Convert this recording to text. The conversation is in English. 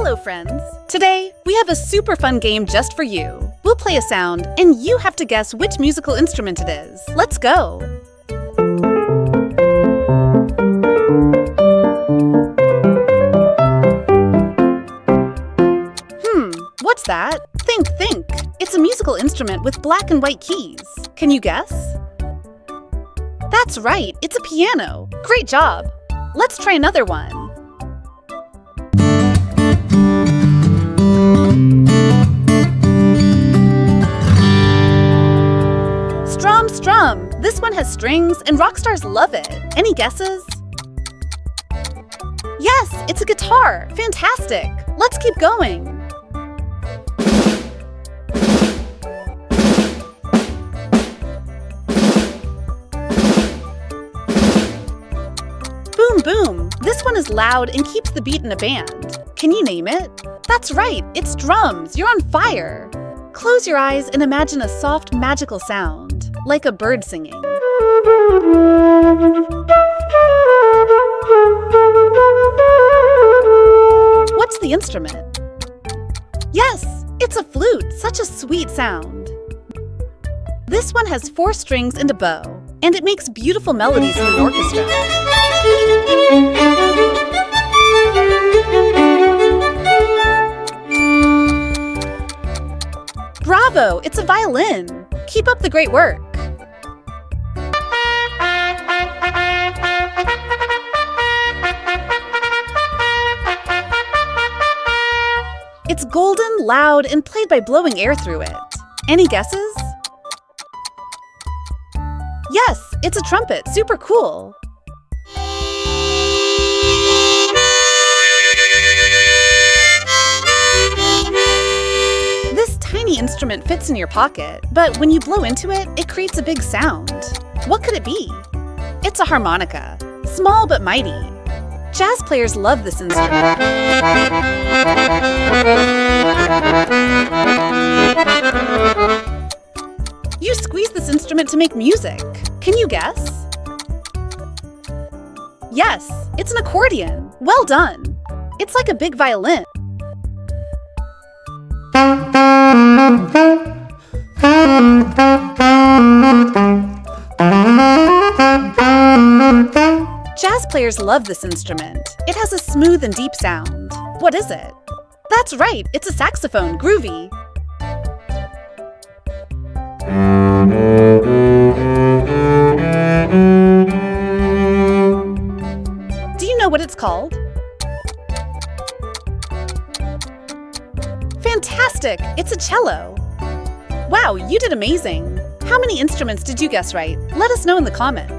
Hello, friends! Today, we have a super fun game just for you. We'll play a sound, and you have to guess which musical instrument it is. Let's go! What's that? Think! It's a musical instrument with black and white keys. Can you guess? That's right, it's a piano. Great job! Let's try another one. Strum! This one has strings and rock stars love it. Any guesses? Yes, it's a guitar. Fantastic! Let's keep going. Boom! This one is loud and keeps the beat in a band. Can you name it? That's right, it's drums. You're on fire. Close your eyes and imagine a soft, magical sound, like a bird singing. What's the instrument? Yes, it's a flute. Such a sweet sound. This one has 4 strings and a bow, and it makes beautiful melodies in an orchestra. Bravo! It's a violin! Keep up the great work! It's golden, loud, and played by blowing air through it. Any guesses? Yes, it's a trumpet. Super cool! This tiny instrument fits in your pocket, but when you blow into it, it creates a big sound. What could it be? It's a harmonica. Small but mighty. Jazz players love this instrument. You squeeze this instrument to make music. Can you guess? Yes, it's an accordion. Well done. It's like a big violin. Jazz players love this instrument. It has a smooth and deep sound. What is it? That's right, it's a saxophone. Groovy. Do you know what it's called? Fantastic! It's a cello. Wow, you did amazing. How many instruments did you guess right? Let us know in the comments.